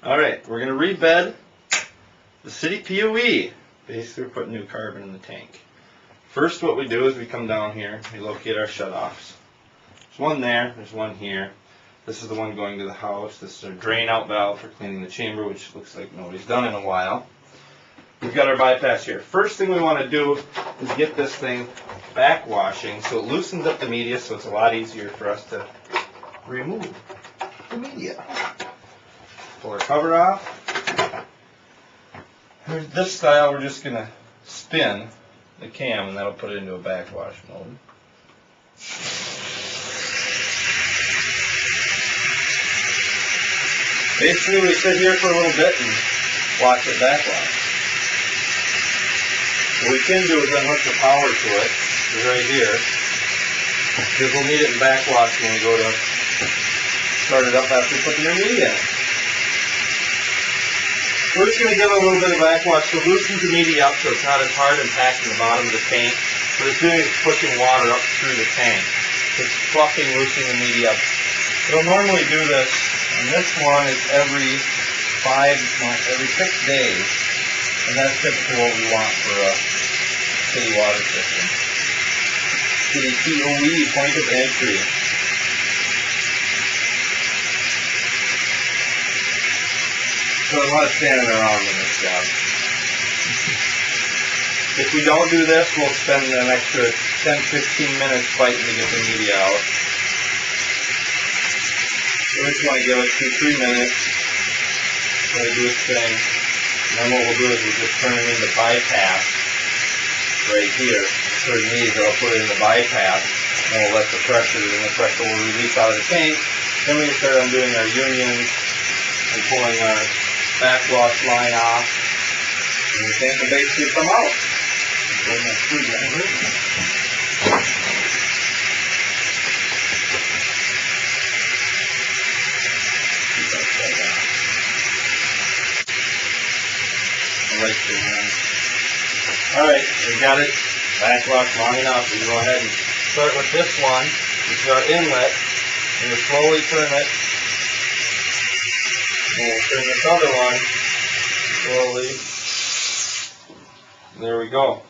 Alright, we're going to rebed the city POE. Basically, we're putting new carbon in the tank. First, what we do is we come down here, we locate our shutoffs. There's one there, there's one here. This is the one going to the house. This is our drain out valve for cleaning the chamber, which looks like nobody's done in a while. We've got our bypass here. First thing we want to do is get this thing backwashing so it loosens up the media, so it's a lot easier for us to remove the media. Pull our cover off. This style, we're just going to spin the cam and that'll put it into a backwash mode. Basically, we sit here for a little bit and watch it backwash. What we can do is unhook the power to it, right here, because we'll need it in backwash when we go to start it up after we put the new media in. We're just going to give it a little bit of backwash to loosen the media up so it's not as hard and packed in the bottom of the tank, but it's doing is pushing water up through the tank. It's fluffing, loosening the media up. It'll normally do this, and this one is every 6 days, and that's typically what we want for a city water system. City POE, point of entry. So a lot of standing around in this job. If we don't do this, we'll spend an extra 10-15 minutes fighting to get the media out. So we just want to give it 2-3 minutes. Let it do its thing. And then what we'll do is we'll just turn it into bypass right here. Certain needs, I'll put it in the bypass, and we'll let the pressure, and the pressure will release out of the tank. Then we can start undoing our unions and pulling our backwash line off, and the tank will basically come out. Bring that screwdriver. Alright, we got it backwash long enough. We can go ahead and start with this one, which is our inlet, and we'll slowly turn it. And we'll turn this other one slowly. There we go.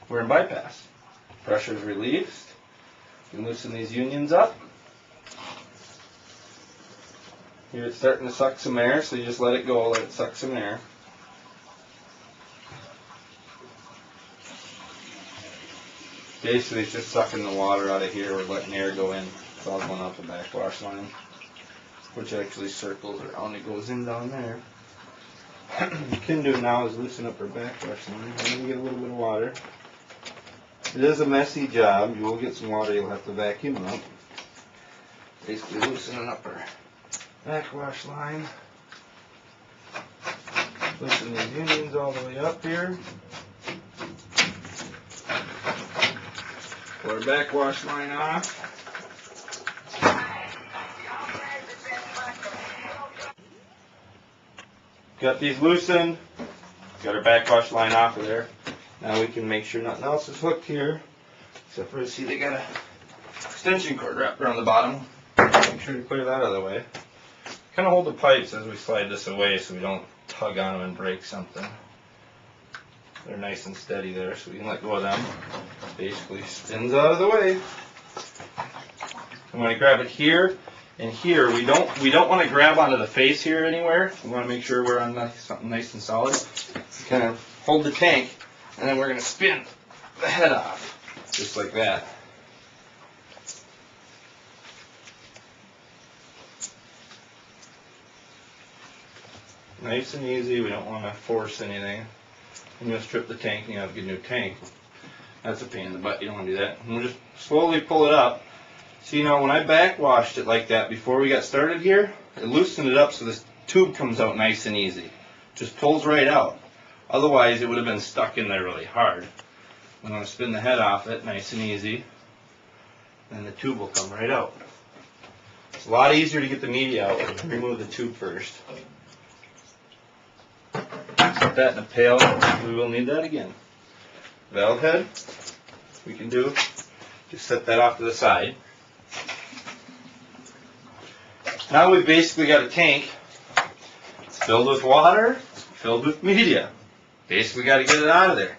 We're in bypass. Pressure is released. You can loosen these unions up. Here it's starting to suck some air, so you just let it go, let it suck some air. Basically it's just sucking the water out of here, we're letting air go in. It's all going off the backwash line, which actually circles around, it goes in down there. What you can do now is loosen up our backwash line. I'm going to get a little bit of water. It is a messy job, you will get some water you'll have to vacuum up. Basically loosening up our backwash line. Loosen these unions all the way up here. Pull our backwash line off. Got these loosened. Got our backwash line off of there. Now we can make sure nothing else is hooked here. Except for, see, they got a extension cord wrapped around the bottom. Make sure to clear that out of the way. Kind of hold the pipes as we slide this away so we don't tug on them and break something. They're nice and steady there, so we can let go of them. Basically spins out of the way. I'm going to grab it here and here. We don't want to grab onto the face here anywhere. We want to make sure we're on something nice and solid. Kind of hold the tank, and then we're going to spin the head off, just like that. Nice and easy. We don't want to force anything. And you'll strip the tank and you have a good new tank. That's a pain in the butt. You don't want to do that. And we'll just slowly pull it up. So you know, when I backwashed it like that before we got started here, it loosened it up so this tube comes out nice and easy. Just pulls right out. Otherwise it would have been stuck in there really hard. I'm going to spin the head off it nice and easy. And the tube will come right out. It's a lot easier to get the media out when you remove the tube first. Put that in a pail. We will need that again. Valve head, we can do, just set that off to the side. Now we've basically got a tank. It's filled with water, filled with media. Basically got to get it out of there.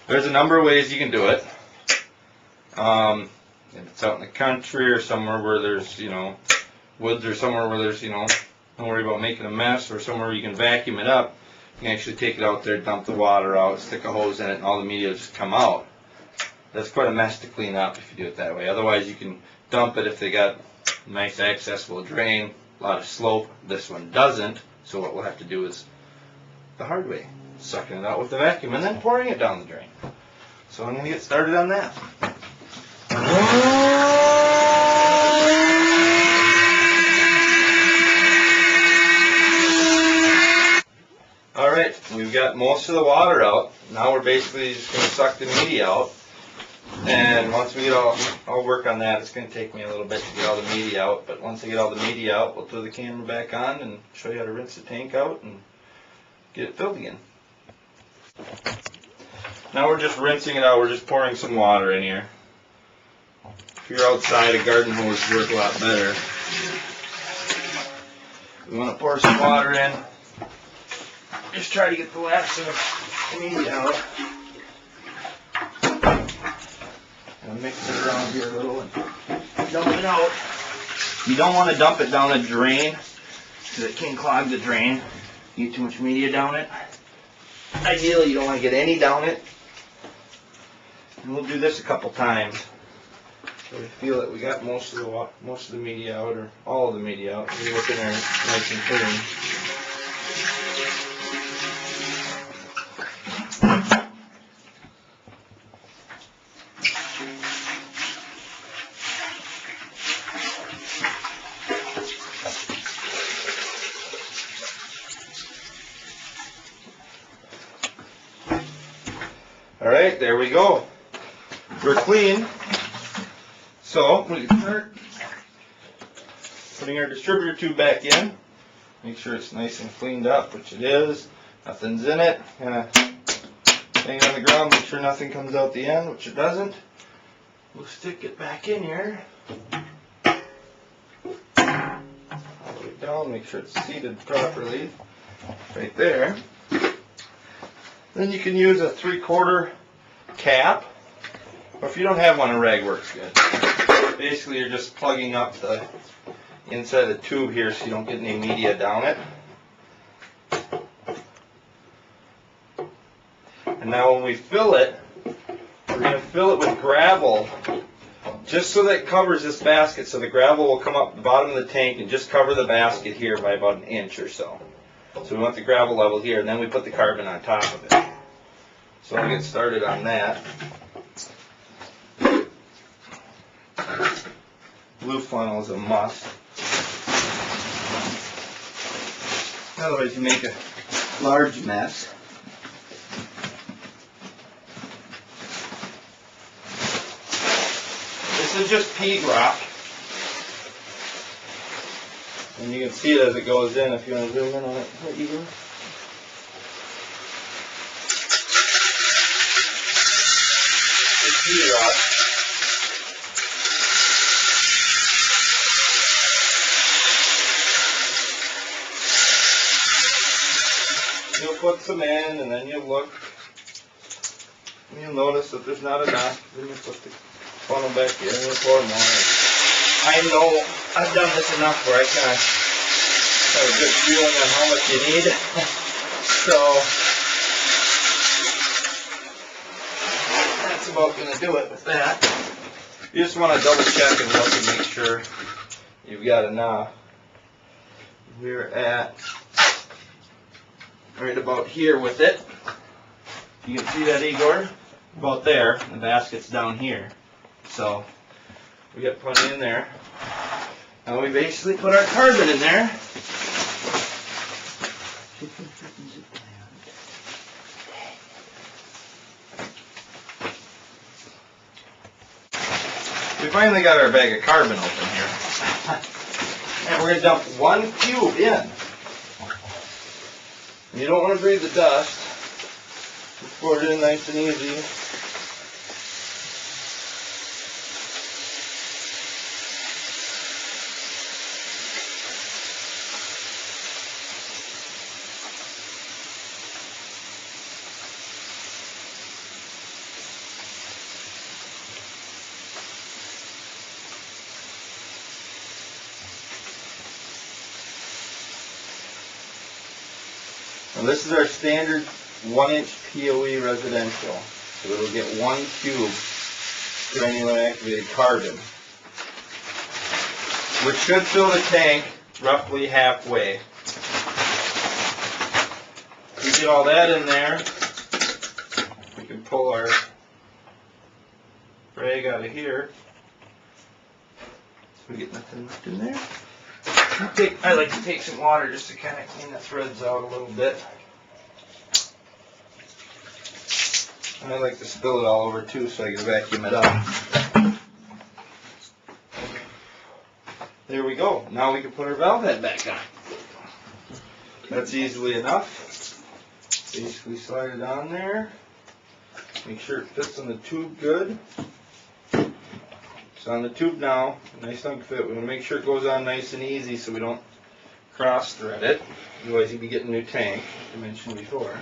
There's a number of ways you can do it. If it's out in the country or somewhere where there's, woods or somewhere where there's, don't worry about making a mess, or somewhere where you can vacuum it up, you can actually take it out there, dump the water out, stick a hose in it, and all the media will just come out. That's quite a mess to clean up if you do it that way. Otherwise, you can dump it if they got a nice accessible drain, a lot of slope. This one doesn't, so what we'll have to do is the hard way, sucking it out with the vacuum and then pouring it down the drain. So I'm going to get started on that. Alright, we've got most of the water out. Now we're basically just going to suck the media out. And once we get I'll work on that. It's going to take me a little bit to get all the media out. But once I get all the media out, we'll throw the camera back on and show you how to rinse the tank out and get it filled again. Now we're just rinsing it out. We're just pouring some water in here. If you're outside, a garden hose would work a lot better. We want to pour some water in. Just try to get the last of the media out. And mix it around here a little and dump it out. You don't want to dump it down a drain because it can clog the drain. You get too much media down it. Ideally, you don't want to get any down it. And we'll do this a couple times. So we feel that we got most of the media out, or all of the media out. We look in there nice and clean. Alright, there we go. We're clean. So, we can start putting our distributor tube back in. Make sure it's nice and cleaned up, which it is. Nothing's in it. Kind of hang it on the ground, make sure nothing comes out the end, which it doesn't. We'll stick it back in here. All the way down, make sure it's seated properly. Right there. Then you can use a 3/4 cap, or if you don't have one, a rag works good. Basically, you're just plugging up the inside of the tube here so you don't get any media down it. And now when we fill it, we're going to fill it with gravel, just so that it covers this basket, so the gravel will come up the bottom of the tank and just cover the basket here by about 1 inch or so. So we want the gravel level here, and then we put the carbon on top of it. So I'll get started on that. Blue funnel is a must. Otherwise you make a large mess. This is just pea rock. And you can see it as it goes in if you want to zoom in on it. There you go. It's pea rock. You'll put some in, and then you'll look, and you'll notice that there's not enough. Then you put the funnel back in and you'll pour more. I know I've done this enough where I kind of have a good feeling on how much you need. So that's about going to do it with that. You just want to double check and look and make sure you've got enough. We're at right about here with it. You can see that, Igor? About there. The basket's down here. So we got plenty in there. Now we basically put our carbon in there. We finally got our bag of carbon open here. And we're going to dump 1 cube in. You don't want to breathe the dust. Just pour it in nice and easy. Now this is our standard 1-inch POE residential. So it'll get 1 cube granular activated carbon, which should fill the tank roughly halfway. We get all that in there, we can pull our rag out of here. So we get nothing left in there. I like to take some water just to kind of clean the threads out a little bit. And I like to spill it all over too so I can vacuum it up. There we go. Now we can put our valve head back on. That's easily enough. Basically slide it on there. Make sure it fits on the tube good. It's on the tube now, nice snug fit. We want to make sure it goes on nice and easy so we don't cross thread it. Otherwise you'd be getting a new tank, like I mentioned before.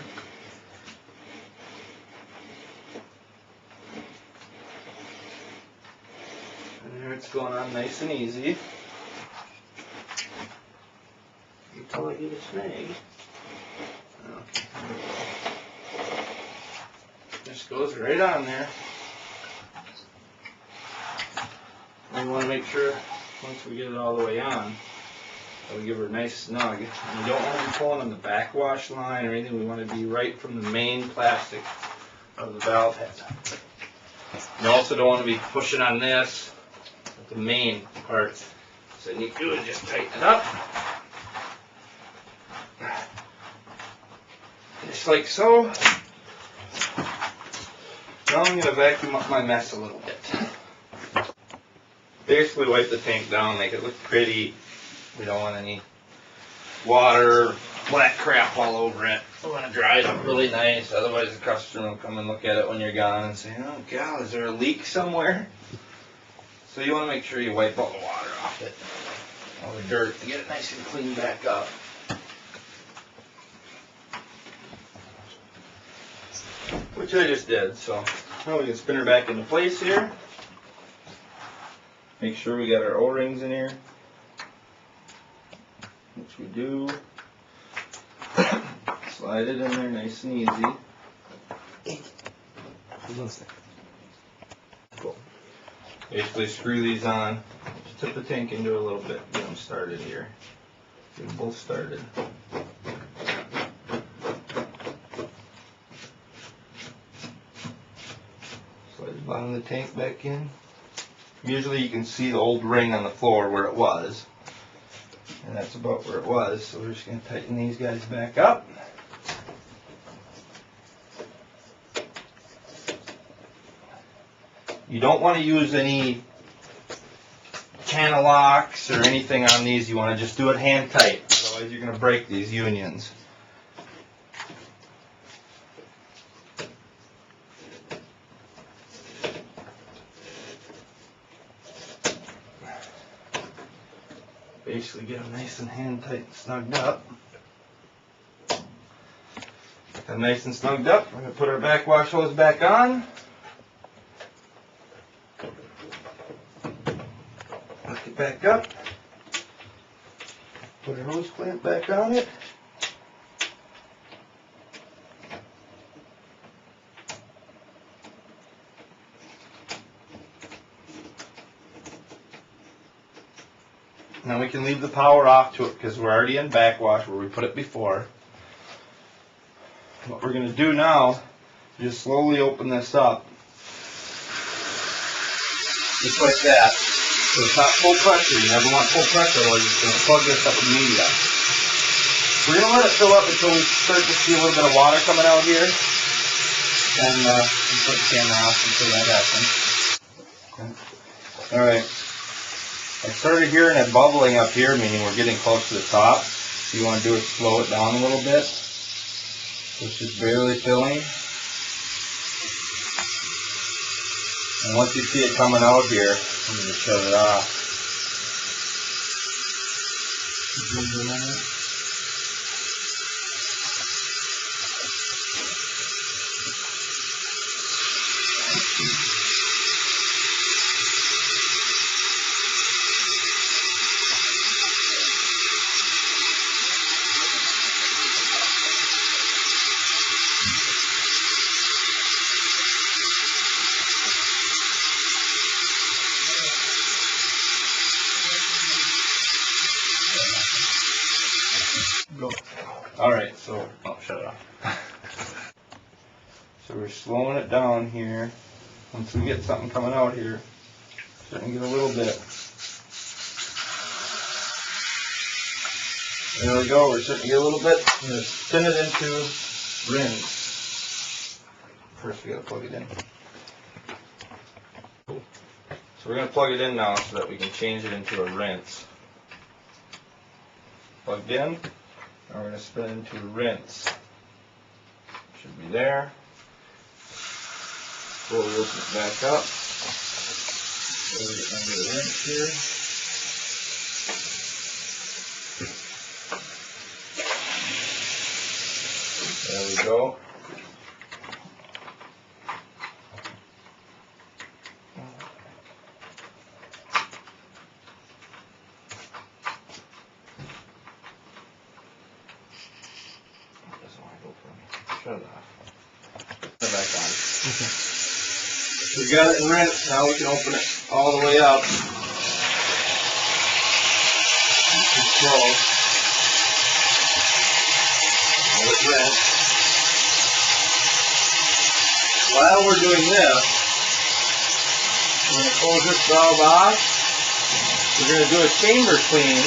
And there it's going on nice and easy. Until I get a snag. Okay. Just goes right on there. And we want to make sure, once we get it all the way on, that we give her a nice snug. And we don't want to be pulling on the backwash line or anything. We want to be right from the main plastic of the valve head. You also don't want to be pushing on this at the main part. So what you do is just tighten it up. Just like so. Now I'm going to vacuum up my mess a little bit. Basically wipe the tank down, make it look pretty. We don't want any water, black crap all over it. We want to dry it up really nice, otherwise the customer will come and look at it when you're gone and say, oh God, is there a leak somewhere? So you want to make sure you wipe all the water off it, all the dirt, to get it nice and clean back up. Which I just did, so now we can spin her back into place here. Make sure we got our O-rings in here, which we do. Slide it in there nice and easy. Cool. Basically screw these on. Just tip the tank into a little bit, get them started here. Get them both started. Slide the bottom of the tank back in. Usually you can see the old ring on the floor where it was. And that's about where it was. So we're just going to tighten these guys back up. You don't want to use any channel locks or anything on these. You want to just do it hand tight. Otherwise you're going to break these unions. Basically get them nice and hand tight and snugged up. Get them nice and snugged up. We're going to put our backwash hose back on. Hook it back up. Put our hose clamp back on it. Now we can leave the power off to it because we're already in backwash where we put it before. What we're going to do now is just slowly open this up. Just like that. So it's not full pressure. You never want full pressure or you're just going to plug this up with media. We're going to let it fill up until we start to see a little bit of water coming out here. And put the camera off until that happens. Okay. Alright. I started hearing it bubbling up here, meaning we're getting close to the top. What you want to do is slow it down a little bit. So it's just barely filling. And once you see it coming out here, I'm going to shut it off. Go. Alright, so, oh, shut it off. So we're slowing it down here. Once we get something coming out here, starting to get a little bit. There we go, we're starting to get a little bit. I'm going to spin it into rinse. First we got to plug it in. So we're going to plug it in now so that we can change it into a rinse. Plugged in. Now we're going to spin it into a rinse. Should be there. Slowly open it back up. Put it under the rinse here. There we go. Shut it off. Put it back on. Okay. We got it in rinse. Now we can open it all the way up. Slow. Let it rinse. While we're doing this, we're going to close this valve off. We're going to do a chamber clean.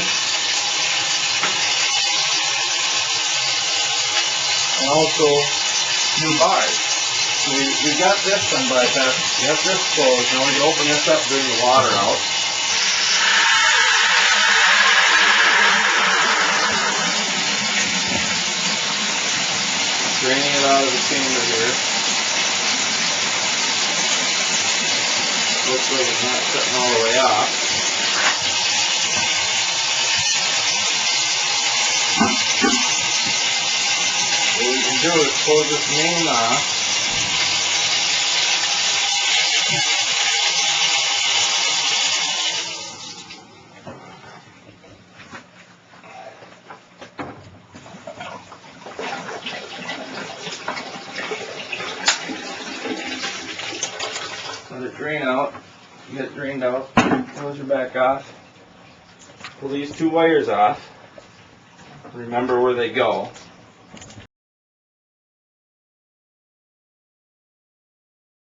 And also new bars. So we got this one bypassed. We got this closed. Now we can open this up, bring the water out. Draining it out of the chamber here. Looks like it's not shutting all the way off. What we can do is close this main off. Let it drain out. Get it drained out. Close your back off. Pull these two wires off. Remember where they go.